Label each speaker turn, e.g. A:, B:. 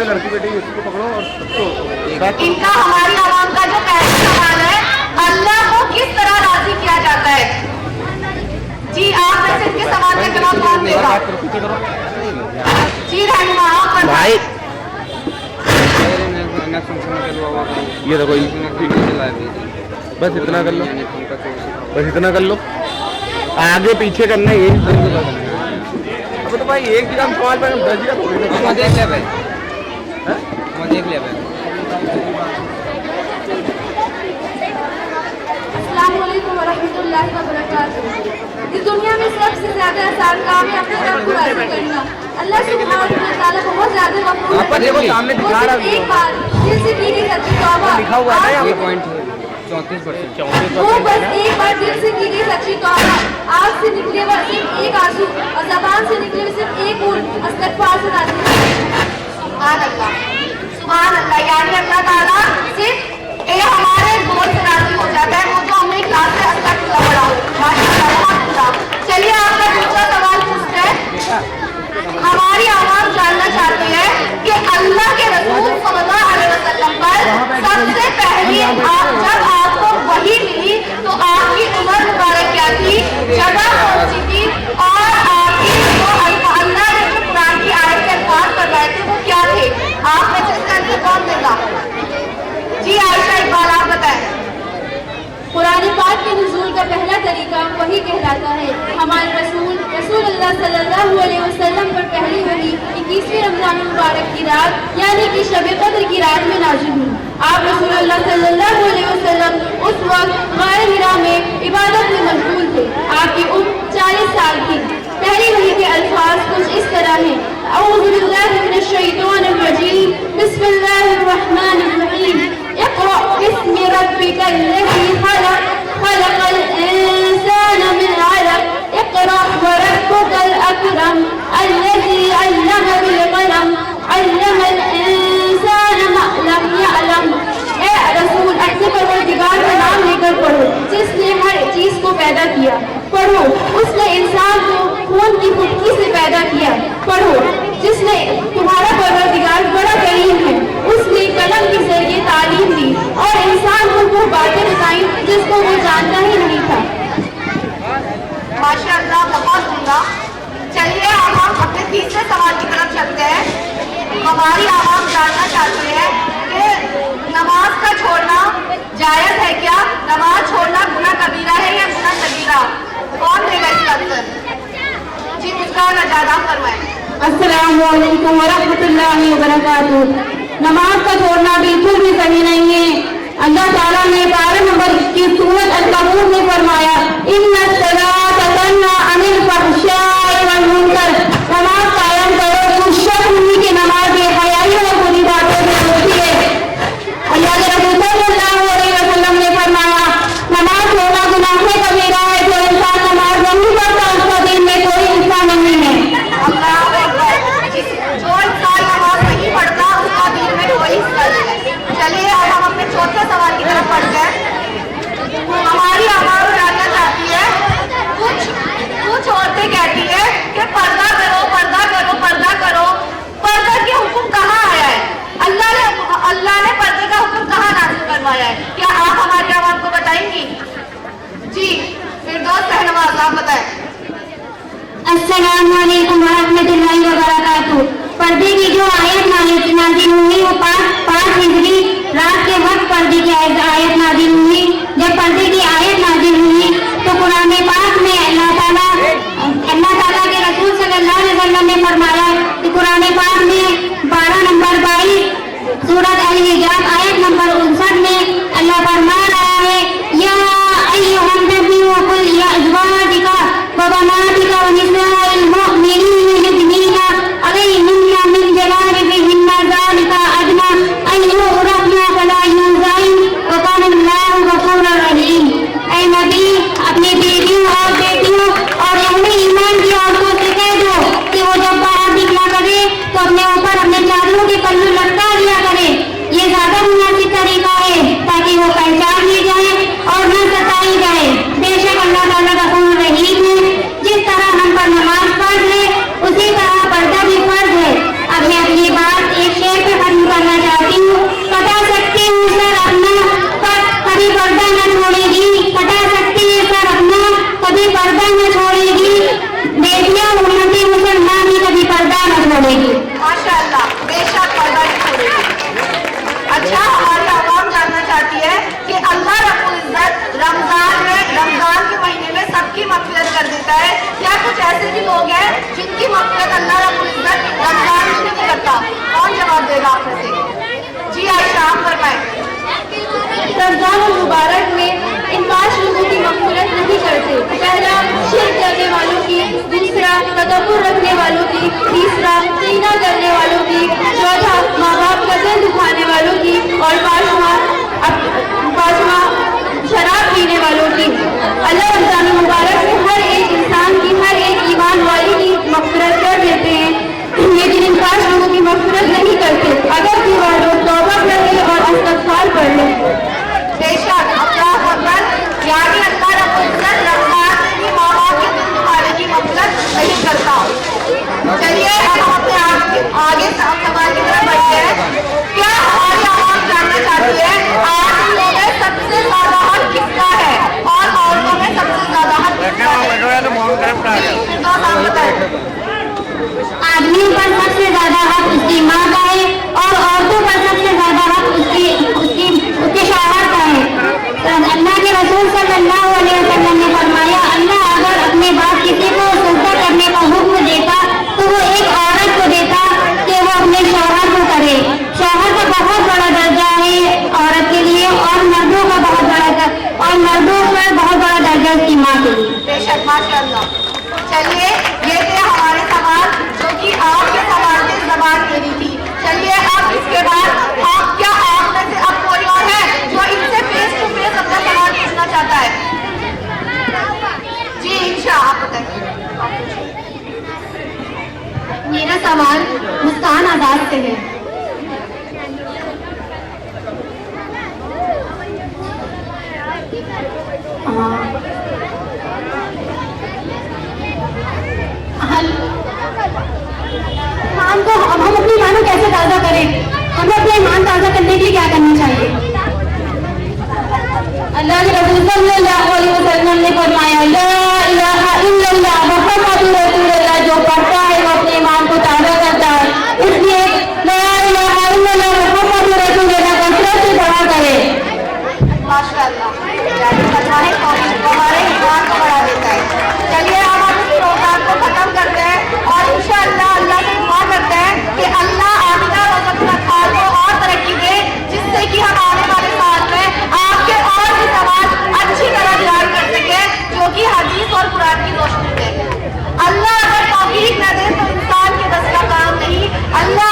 A: जो लड़की बेटी उसको पकड़ो और सबको
B: इनका हमारी आवाम का जो पहला सवाल है, अल्लाह को किस तरह राजी किया जाता है? जी आप में से इनके सवाल का जवाब कौन देगा? जी रहनुमा आप
A: भाई ये देखो बस इतना कर लो, बस इतना कर लो, आगे पीछे करना यही। अब तो भाई एक जगह सवाल पर 10 जगह थोड़ी ना देख ले भाई, देख ले भाई।
C: अस्सलाम वालेकुम वरहमतुल्लाहि वबरकातुहू। इस दुनिया में सबसे ज्यादा आसान काम है अपने रब को राज़ी करना। अल्लाह सुब्हानहू व तआला बहुत ज्यादा गफूर है।
A: सामने दिखा रहा है
C: एक बार दिल से की गई सच्ची तौबा
A: लिखा हुआ है ये पॉइंट 34%।
C: वो बस एक बार दिल से की गई सच्ची तौबा, आँख से निकले हुआ सिर्फ एक आंसू और ज़बान से निकले हुए सिर्फ एक बूंद इस्तग़फ़ार से राज़ी है।
B: सुभान अल्लाह, सुभान अल्लाह। यानी अल्लाह ताला सिर्फ ये हमारे बोल से राजी हो जाता है, वो जो हमने क्लास में अस्तग़फ़िरुल्लाह पढ़ा हो। माशाअल्लाह। चलिए आपका दूसरा सवाल पूछते हैं। हमारी आवाम जानना चाहती है कि अल्लाह के रसूल सल्लल्लाहु अलैहि वसल्लम पर सबसे पहली जब आपको वही मिली तो आपकी उम्र मुबारक क्या थी, जगह कौन सी थी, और आपकी जो अल्लाह ने जो कुरान की आयत के अल्फाज करवाए थे वो क्या थे? आप में से इसका आंसर कौन देगा? जी आयशा इकबाल आप बताएं।
C: कुरान पाक के नुज़ूल का पहला तरीका वही कहलाता है। हमारे रसूल अल्लाह सल्लल्लाहु अलैहि वसल्लम पर पहली वही 21वीं रमज़ान मुबारक की रात यानी कि शब-ए क़द्र की रात में नाज़िल हुई। आप रसूल अल्लाह सल्लल्लाहु अलैहि वसल्लम उस वक्त ग़ार हिरा में इबादत में मशगूल थे। आपकी उम्र 40 साल थी। पहली वही के अल्फाज कुछ इस तरह हैं। अऊज़ु बिल्लाहि मिनश शैतानिर रजीम, बिस्मिल्लाहिर रहमानिर रहीम, इक़रा बिस्मि रब्बिकल लज़ी खलक़, खलक़ल इंसान मिन अलक़, इक़रा व रब्बुकल अकरम, अल्लज़ी अल्लम बिल क़लम, अल्लमल इंसान मा लम यअलम। ए रसूल अपने परवरदिगार का नाम लेकर पढ़ो जिसने हर चीज को पैदा किया। पढ़ो उसने इंसान को खून की फुटकी से पैदा किया। पढ़ो जिसने तुम्हारा परवरदिगार बड़ा करीम है, उसने कलम के जरिए तालीम दी और इंसान को वो बातें बताई जिसको वो जानता ही नहीं था।
B: माशाअल्लाह बहुत उम्दा। चलिए अब हम अपने तीसरे सवाल की तरफ चलते हैं। हमारी आवाम जानना चाहती है कि नमाज का छोड़ना जायज़ है क्या? नमाज छोड़ना गुनाह कबीरा है या गुनाह सगीरा? कौन देगा इसका आंसर? जी मुझका नजादा फरमाएं।
C: अस्सलामु अलैकुम वरहमतुल्लाहि वबरकातुहू। नमाज का छोड़ना बिल्कुल भी सही नहीं है। अल्लाह ताला ने 12 नंबर की सूरत अल-कबूर में फरमाया, इन्ना सलाता तन्हा अनिल फहशाई वल मुनकर। नमाज कायम करो, कुछ शक नहीं कि नमाज बेहयाई और बुरी बातों से रोकती है। अल्लाह के रसूल सल्लल्लाहु अलैहि वसल्लम ने फरमाया, नमाज छोड़ना गुनाह कबीरा है। जो इंसान नमाज नहीं पढ़ता उसका दिन में कोई हिस्सा नहीं है।
B: जो इंसान नमाज नहीं पढ़ता उसका दिन में कोई हिस्सा नहीं है। चलिए अब हम अपने चौथे सवाल की तरफ बढ़ते हैं। हमारी आवाम जानना चाहती है, कुछ औरतें कहती है कि पर्दा करो, पर्दा करो, पर्दा करो। पर्दा के हुक्म कहाँ आया है? अल्लाह ने पर्दे का हुक्म कहाँ नाज़िल करवाया है? क्या आप हमारी आवाम को बताएंगी? जी फिरदौस रहनुमा आप बताएं।
C: अस्सलामु अलैकुम वरहमतुल्लाहि वबरकातुहू। पर्दे की जो आयत नाज़िल हुई वो 5 हिजरी रात के वक्त पर्दे की आयत नाज़िल हुई। जब पर्दे की आयत नाज़िल हुई तो कुरान पाक में अल्लाह ताला के रसूल सल्लल्लाहु अलैहि वसल्लम ने फरमाया कि कुरान पाक में 12 नंबर 22 सूरत अल-हिजाब आयत नंबर 59 में अल्लाह फरमा रहा है, या अय्युहन नबिय्यु कुल या अज़वाजिका व बनातिका व निसाइल मुअमिनीना युदनीना अलैहिन्ना मिन जलाबिबिहिन्ना ज़ालिका अदना अन युरफना फला युज़ाइन व काना अल्लाहु गफूरर रहीम। ऐ नबी तीसरा ज़िना करने वालों की, चौथा माँ बाप का दिल दुखाने वालों की, और पांचवा शराब पीने वालों की। अल्लाह रमज़ान मुबारक से हर एक इंसान की, हर एक ईमान वाली की मग़फ़िरत कर देते हैं, लेकिन इन 5 लोगों की मग़फ़िरत नहीं करते अगर कि वह लोग तौबा कर ले और इस्तग़फ़ार पढ़ ले।
B: बेशक अल्लाह अकबर, यानी अल्लाह रब्बुल इज्जत रमजान की माँ बाप के दिल दुखाने की मग़फ़िरत नहीं करता। चलिए अब हम अपने आगे सवाल की तरफ बढ़ते हैं। क्या हमारी आवाम जानना चाहती है आदमियों में सबसे ज्यादा हक किसका है और औरतों में सबसे ज्यादा हक किसका है?
C: आदमियों पर सबसे ज्यादा हक उसकी माँ का है और औरतों पर सबसे ज्यादा हक उसके शौहर का है। अल्लाह के रसूल सल्लल्लाहु अलैहि वसल्लम ने फरमाया, अल्लाह अगर अपने बाद किसी को सजदा करने का हुक्म देता तो वो एक औरत को देता कि वो अपने शौहर को करे। शौहर का बहुत बड़ा दर्जा है औरत के लिए और मर्दों पर बहुत बड़ा दर्जा उसकी माँ के लिए।
B: बेशक माशाअल्लाह। चलिए ये थे हमारे सवाल जो कि आपके सवाल की जबान देनी थी। चलिए अब इसके बाद आप क्या आप में से अब कोई और है जो इनसे फेस टू फेस अपना सवाल पूछना चाहता है? जी इंशा, आप बताइए।
C: मेरा सवाल मुस्कान आजाद से है। हम अपनी ईमान को कैसे ताज़ा करें? हमें अपना ईमान ताज़ा करने के लिए क्या करना चाहिए? अल्लाह के रसूल सल्लल्लाहु अलैहि वसल्लम ने फरमाया, ला इलाहा इल्लल्लाह मुहम्मदुर रसूलुल्लाह, जो पढ़ता है वो अपने ईमान को ताज़ा करता है। इसलिए ला इलाहा इल्लल्लाह मुहम्मदुर रसूलुल्लाह कसरत से पढ़ा करे।
B: माशाअल्लाह, हमारे ईमान को बढ़ा देता है। चलिए अब हम इस प्रोग्राम को खत्म करते हैं और इंशाअल्लाह अल्लाह से दुआ करते हैं कि अल्लाह आमिना रज़क़ना खाल को और तरक्की दे, जिससे कि हम आने वाले साल में आपके और भी सवाल अच्छी तरह ध्यान कर सके, जो कि हदीस और कुरान की रोशनी दे। अल्लाह अगर तौफीक न दे तो इंसान के बस का काम नहीं। अल्लाह